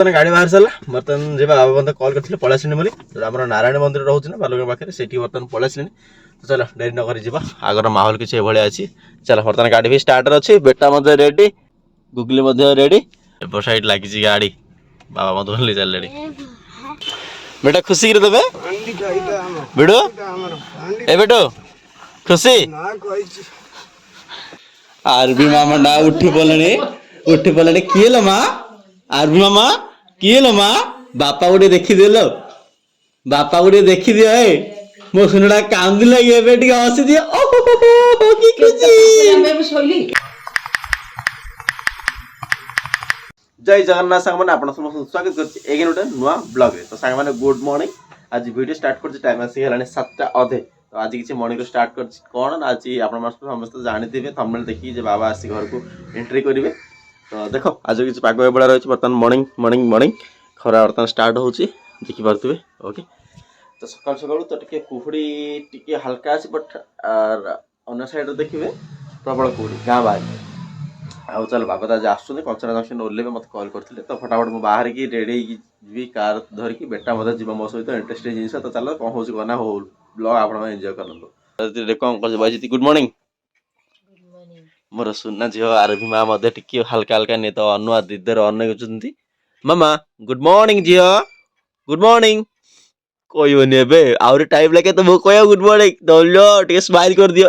गाड़ी बाहर सारा बर्तमान जी बाबा मतलब कॉल करते पलैसी बोली आम नारायण मंदिर रोचे ना बालुगा पाखे से बर्तमान पलैसी तो चलो डेरी नक जा आगर माहौल किसी भाया अच्छी चलो बर्तमान गाड़ी भी स्टार्टर अच्छी बेटा रेडी गुगली रेडी एपट साइड लगी गाड़ी बाबा मत बोली चल बेटा खुशी देवे बेटू ए बेटू खुशी आरबी मामा डा उठी बोले किए लो माँ आरबी मामा किए लो माँ बापा गोटे देखी देलो बापा गोटे देखी दियो ए मो सुनडा कांदी लगे एबे टिके हसी दियो ओ की खुशी जय जगन्नाथ सांग माने आपण समस्त स्वागत करछि एगेन उठे नुवा ब्लॉग रे तो सांग माने गुड मॉर्निंग आज वीडियो स्टार्ट करछि टाइम आसी हलाने 7टा अधे तो आज किछि मॉर्निंग रो स्टार्ट करछि कोन आज आपण समस्त जानिथिबे थंबनेल देखि जे बाबा आसी घर को एंट्री करिवे तो देखो आज किछि पाग बड़ा रहछि बर्तमान मॉर्निंग मॉर्निंग मॉर्निंग खरा बर्तमान स्टार्ट होछि देखि पारथुबे ओके तो सकाल सकाल तो टिके कुहुडी टिके हल्का आसी बट अन्य साइड रे देखिबे प्रबल कुहुडी गां बाहर आउ चल बाबा आज आसुँच कंचना जंक्शन ओल्लेबे मत कॉल करते तो फटाफट मुझे बाहर की रेडी जी कार धरिकी बेटा मत जीव मो सहित इंटरेस्टिंग जिन तो चलो कौन हो गना हो ब्लॉग आप एंजॉय कर कौन कर गुड मॉर्निंग मोर सुना झील आरबी माँ टिके हल्का हल्का नहीं तो अनुआ दीदर अनेक मामा गुड मॉर्निंग झील गुड मॉर्निंग कहबनी ए आउरी टाइम लगे तो कह गुड मॉर्निंग दौलो टे स्माइल कर दियो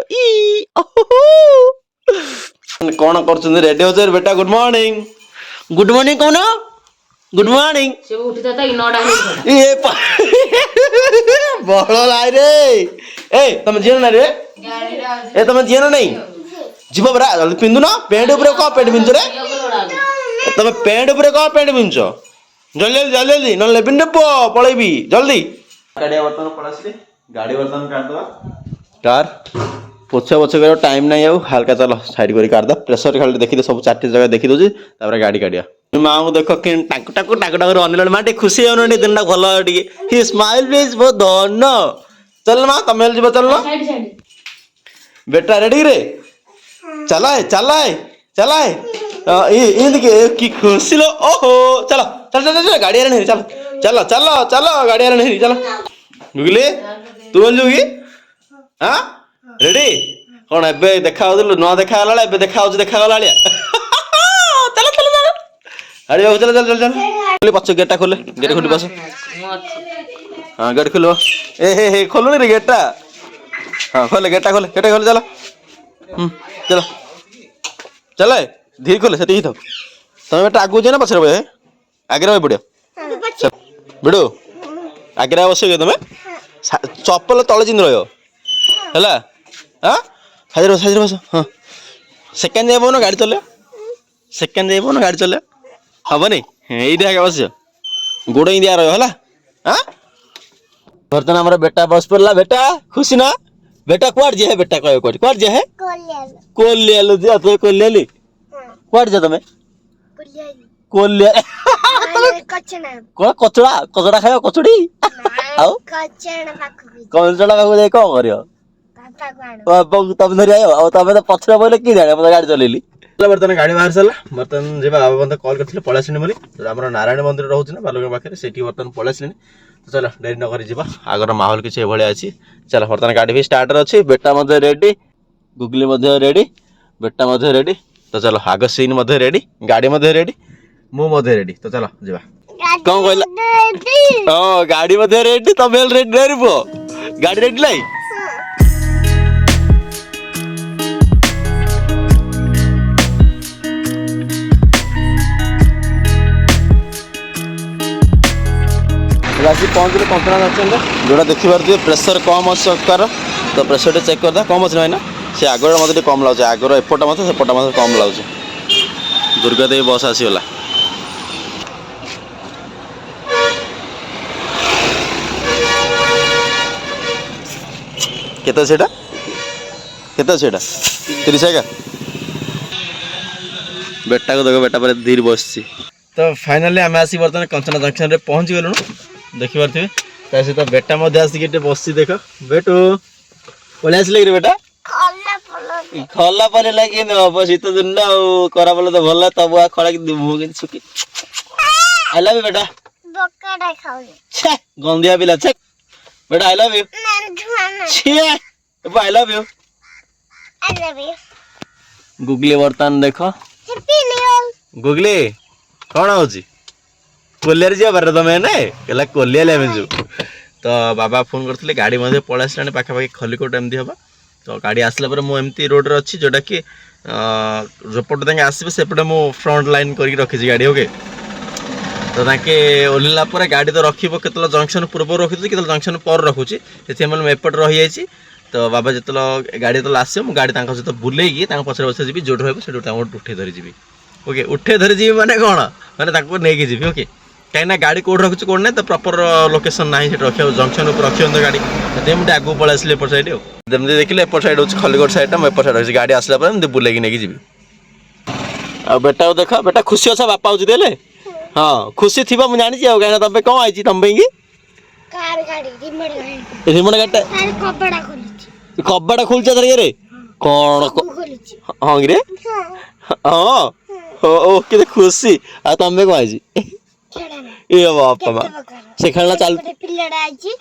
कौन कर रेडी हो बेटा गुड मॉर्निंग कौन गुड मॉर्निंग से उठी जाता इनोडा ये बड़ लाई रे ए तुम जीन ना रे ए तुम जीन नहीं जीव बरा जल्दी पिंदु ना पैंट ऊपर को पैंट पिंचो रे तुम पैंट ऊपर को पैंट पिंचो जल्दी जल्दी जल्दी न लेबिन ने पळेबी जल्दी गाड़ी बर्तन पळासली गाड़ी बर्तन काट दवा कार पोछा पोछा कर टाइम नहीं आउ हल्का चलो साइड कर काट द प्रेशर खाली देखी दे सब चारटी जगह देखी दउची तापर गाड़ी काटिया माँ को देख कि टाकू टाकू टाकू टाकू अनिल माँ खुशी हो दिनटा भल टे स्माइल प्लीज बहुत धन चल माँ तमें जीव चल बेटा रेडी रे चलाए चलाए चलाए कि खुशी लो ओहो चलो चल चल चल गाड़ी नहीं चलो चलो चलो चलो गाड़ी नहीं चलो गुगली तू बोल कि हाँ रेडी कौन ए देखा न देखा देखा देखा गला चल चल गाड़ी बाबू चल चल चल चल पछ गेटा खोले गेट खोली पछ हाँ गेट खोलो ए खोलुनी रे गेटा हाँ खोले गेटा खोले चलो चलो चल धीरे खोले से तो तुम बेटा आगू जाए ना पछरे बे आगे रह पड़ो बिड़ो आगे बस तुम चप्पल तले चिन्ह रहा हाँ साइज बस हाँ सेकेंड जाइब ना गाड़ी चले सेकेंड जाइब ना गाड़ी चले हम नहीं ये बस गोड़ ही दिया रहा हाँ बर्तमान हमारा बेटा बस पड़ा बेटा खुशी ना बेटा कुआड़ जे है बेटा कह कुआड़ जे है कोलियालु जे तो कोलियाली कुआड़ जे तुम कोलिया कचड़ा कचड़ा खाओ कचड़ी आओ कचड़ा पाखु जाए कौन कर तुम धरी आयो तुम तो पछरे बोले कि जाने मतलब गाड़ी चलेली बर्तमान गाड़ी बाहर सारा बर्तमान जी बाबा मतलब कॉल करते पलैसी बोली आम नारायण मंदिर रोचे ना बालुगा पाखे से बर्तमान पलैसी तो चलो डेरी नक जा आगर माहौल किसी भाया अच्छी चलो बर्तमान गाड़ी भी स्टार्टर अच्छी बेटा रेडी गुगली रेडी बेटा रेडी तो चलो आग सीन रेडी गाड़ी रेडी मु रेडी तो चलो जा कौन कहला हाँ गाड़ी रेडी तुम रेडी नहीं पुओ गाड़ी रेडी लाई आसी पहुँचले कंचना जंक्शन जोड़ा देखिए प्रेसर कम अच्छे कार तो प्रेसर टे चेक करदा कम अच्छे ना से आगर मत कम लगे आगर एपटा मत सेपटा मत कम लगे दुर्गा देवी बस आसीगला केते सेटा 30 का बेटा को देखो बेटा पर धीरे बस तो फाइनली आम आसी बर्तमान कंचना जंक्शन रे पहुँच गलु देखी पारे सहित बेटा आसिक बस देख बेटू पलि आसिले कि बेटा खला पर लगे हम शीत दिन करा बोले तो भल तब खड़ा मुँह सुखी आई लव यू बेटा बकरा खाओगे छे गंदिया पिला छे बेटा आई लव यू छे आई लव यू गुगली बर्तन देखो गुगली कौन होची कोलियर जी बारे तमें ने कहला कोलिया ले जो तो बाबा फोन करते गाड़ी मध्य पळा आसलाने पाखापाखि खलिकोट एमती हम तो गाड़ी आसला पर मु एमती रोड रे अच्छी जोटा कि जोपट ताके आसबे सेपटे मु फ्रंट लाइन करके रखी गाड़ी ओके तो ताके ओल्ला पर गाड़ी तो रखिबो केतला जंक्शन पूर्व रखिथि केतला जंक्शन पर रखुची सेति हम एपट रही जाईची तो बाबा जितला गाड़ी तो आसे मु गाड़ी तांका सहित बुलेगी तांका पछरे पछरे जीबी जोड रहबो सेडो तांको उठे धरि जीबी ओके उठे धरि जीबी माने कोन माने ताको नेकी जीबी ओके कहीं गाड़ी कौट रखुच कौन ना तो प्रॉपर लोकेशन ना रखा जंक्शन ऊपर रखी गाड़ी मुझे आगू पलि आसली एपट साइड जमी देखिले एपट साइड हूँ खलिकोट साइड मुझे एपट साइड रही गाड़ी आसला मुझे बुलेगी नहीं जी आ बेटा देख बेटा खुशी अच्छा बापा हूँ देले हाँ खुशी थी मुझे जानी कहीं तुम कौन आई तुम रिमोट गाड़ी कबाड़ा खोल रे कौन हाँ रे हाँ ओके खुशी आ तुम कौन आई ए बापा से खेलना चालू पिल्लाडा आइची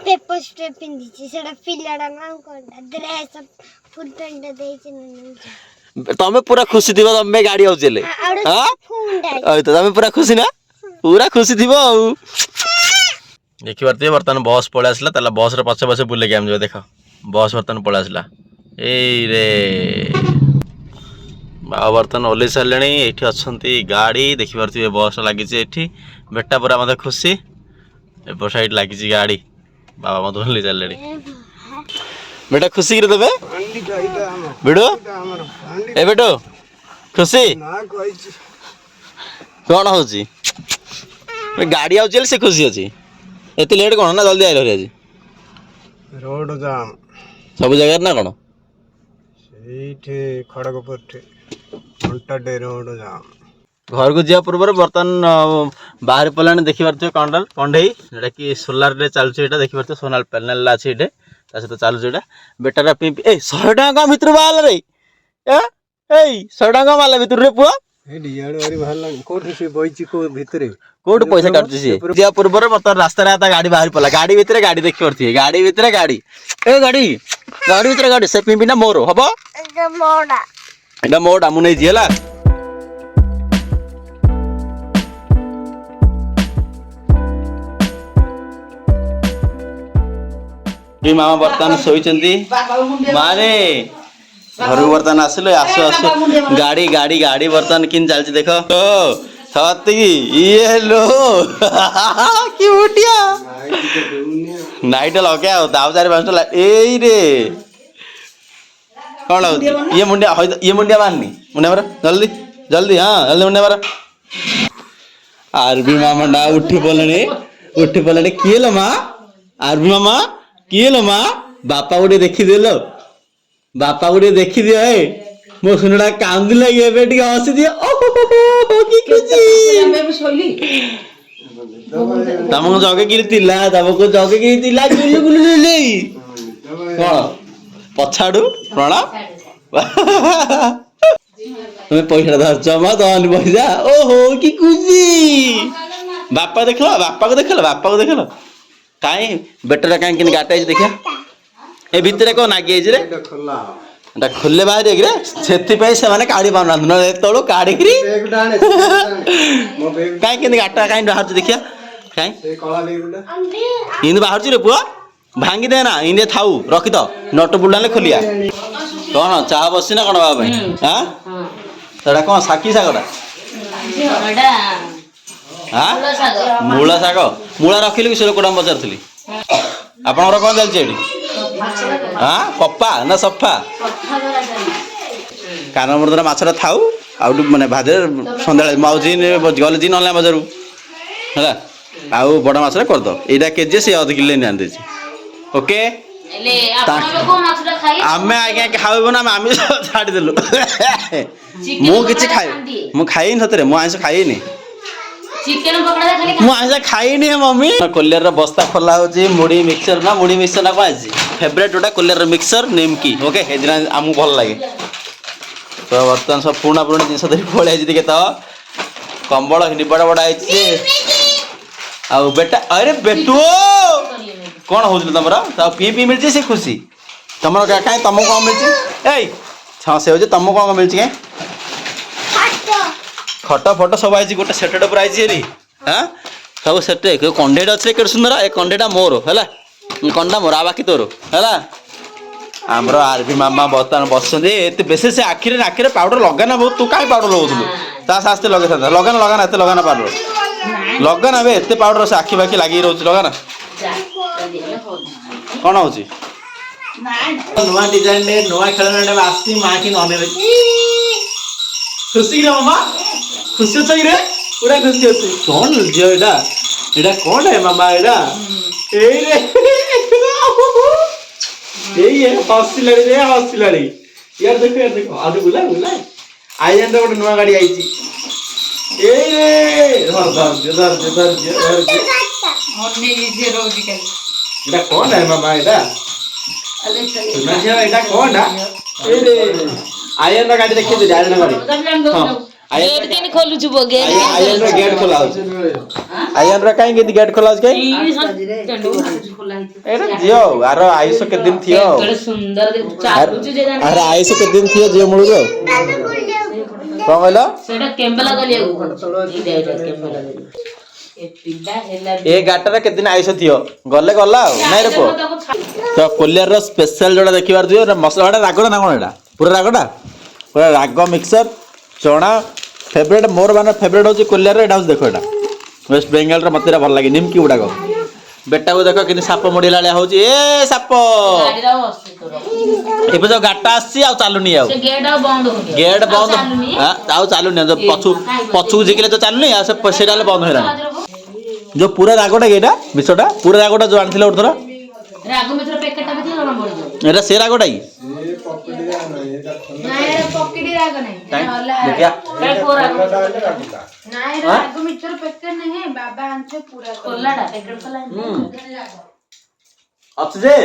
पेपर स्ट्रिप पिंदिची सेडा पिल्लाडा नाम कोंडा ड्रेस फुल पेंट देइची तमे पूरा खुशी थिबो तमे गाड़ी आउ चले हां ओय तो तमे पूरा खुशी ना पूरा खुशी थिबो आ देखि परते बर्तन बस पळे आसला तला बस रे पछे पछे बुले के हम जो देखो बस बर्तन पळे आसला ए रे बर्तन ओल्लै सारे ये अच्छा गाड़ी देखी पारे बस लगी बेटा पूरा मत खुशी एप साइड लगी गाड़ी बाबा मत ओल्लै सारे बेटा खुशी कि देवे बेटो ए बेटो खुशी कौन हो गाड़ी आउे से खुशी अच्छी एत लेट कौन ना जल्दी आइल आज रोड जाम सब जगह ना कौन खड़गपुर रोड जाम घर को जा पूर्व बर्तमान बाहर पड़ा देखी पारे कंडल कंडे जोटा कि सोलार रे चलुचे देखी पारे सोनार पैनल अच्छे ये सहित चलुचे बेटार पिंपी ए 100 टका भितर बाहर रे ए 100 टका माला भितर रे पुआ कोट पैसा काटुची जा पूर्व बर्तमान रास्ता गाड़ी बाहर पड़ा गाड़ी भितर गाड़ी देखी पारे गाड़ी भितर गाड़ी ए गाड़ी गाड़ी भितर गाड़ी से पिंपी ना मोर हम एटा मोटा मु नहीं जिला मामा बर्तमान शोचंती मारे घर बर्तमान आसिले आसो आसो गाड़ी गाड़ी गाड़ी बर्तमान किन चलती देख सती ये लो कि उठिया नाइट लगे दाव 4-5 ए रे कौन ये मुंडिया मारनी मुंडिया मार जल्दी जल्दी हाँ जल्दी मुंडिया मार आरबी मामा डा उठी बोलने किए लो माँ आरबी मामा किए लो माँ बापा गोटे देखी देलो बापा गोटे देखी दियो ए मो सुनडा कांदी लगे बेटी हसी दियो ओहो की खुशी तमको जगे की तिला तमको जगे की तिला गुलु गुलु ले कौन पछाड़ू प्रणाम तुम्हें पैसा धरच मा दन पैसा ओहो की खुशी बापा देख लो बापा को देख लो कहीं बेटर कहीं गाटा देखिया ए भितर कौन नागी रे खोले बाहर से माने काढ़ी पाना तलू काढ़ी कहीं गाटा कहीं बाहर देखिया कहीं बाहर रे पुआ भांगी देना इंदे थाऊ रखी तो नट बुलाने खोलिया कौन चाह बसी ना कौन बाबा हाँ कौन साकी शागटा हाँ मूला शाग मूला रखिली कि सेटा कोड़ा पचार आपणकर कौन चलती हाँ कपा ना सफा कान मुर्दरा मछटा थाऊ आउ माने भाजे सन्ध्या माउजी गले जी ना बजार है आउ बड़ मछटा कर दो यहाँ केजी से 1.5 किलो नहीं आनी ओके आमे आज्ञा खाइबो ना आमिष छाड़ी देलु मु किछि खाइ मु खाइनी सतरे मु आइस खाइनी चिकन पकड़ा खाली मु आइस खाइनी मम्मी कोल्लेर रो बस्ता खोला होची मुड़ी मिक्सचर ना कोआसी फेवरेट ओटा कोल्लेर मिक्सचर निमकी ओके हे दिन आमु भल लागे तो बर्तमान सब पुणा पुणी जिनस धरि पळै आछि देखे तो कंबल हिनी बड़ा बड़ा आइछे आ बेटा अरे बेटू कौन होउछ तमरा ता पी मिलची से खुशी तमरा का काई तमको कौन मिलची एई हां से हो जे तमको कौन मिलची के खट फट सब आइछी गोटे सेटड पर आइछी रे हां सब सेट कंडेटा अच्छे के सुंदर ए कंडेटा मोर हैला कंडा मोर आ बाकी तोर हैला आमर आरबी मामा बर्तमान बसुँच एत बेसी से आखिरे नाखिरे पाउडर लगाना बहुत तू कहीं पाउडर लगाऊलु ता सास्ते लगे था लगाना लगाना एत लगाना पाउडर लगाना बे एत पाउडर से आखि बाखी लगी रोच लगाना कौन हो नुआ डिजाइन ने नुआ खेलना आसी माँ की नने खुशी रे मामा खुशी हो रे पूरा खुशी हो कौन झील एटा एटा कौन है मामा एटा ए रे ये हॉस्पिटल रे हॉस्पिटल यार देखो आज बुला बुला आई जान गोटे नुआ गाड़ी आईची ए रे धर हमने ये रोज के एटा कौन है मामा एटा अरे सुना जी एटा कौन है ए रे आयन गाड़ी देखि दे आयन गाड़ी हां गेट केन खोलु छु बो गेट आयन गेट खोला आयन रा काई गेट खोला के एटा जियो आरो आयुष के दिन थियो बड़े सुंदर चालू छु जे जाने अरे आयुष के दिन थियो जियो मुळु रो कोन कहलो सेटा केम्बला गलिया ई देटा केम्बला गलिया ए पिल्ला हेला ए गाटर के दिन आयुष थियो गले गला नै रे पो तो कोलियर रो स्पेशल जोड़ा देखिबार दियो मसलाटा रागडा ना कोन एटा पूरा राग मिक्सर चना फेवरेट मोर माने फेवरेट होची कोलियर रे एटा देखो एटा वेस्ट बेंगल रे मतेरा भल लागे निमकी उडा को बेटा को देखो किनी साप मोडिला ले होची ए साप गाड़ी रा बसती तोर एबे जो गाटा आसी आ चालुनी आ से गेट आ बंद हो गया गेट बंद हां आउ चालुनी जो पछु जिकले तो चालुनी आ से सेडाले बंद होइरा जो पूरा रागोटा गेटा मिसोटा पूरा रागोटा जो आनथिला उठरा रागो मित्र पैकेटटा भी जमा पड़ जाओ एटा से रागोटा ही ना ये पॉकेट राग नहीं हला देखिया काय कोरा ना ये रागो मित्र पैकेट नहीं है बाबा आंचे पूरा कोलाडा पैकेट कोला अच्छे जे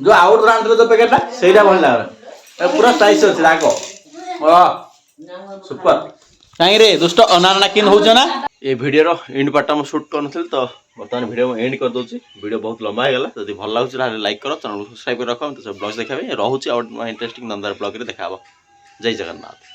जो आउट राउंड जो पैकेटटा सेटा भल लाग पूरा स्टाइल ଅଛି ରାଗ वाह सुपर काई रे दोस्त अनारना किन हो ना ए वीडियो रो एंड पार्ट हम शूट करनथिल तो वर्तमान वीडियो में एंड कर दोची वीडियो बहुत लंबा है गला यदि भल लागछ ताले लाइक करो चैनल को सब्सक्राइब कर रखो तो सब ब्लॉग देखाबे रहूची और इंटरेस्टिंग नंदर ब्लॉग रे देखाबो जय जगन्नाथ।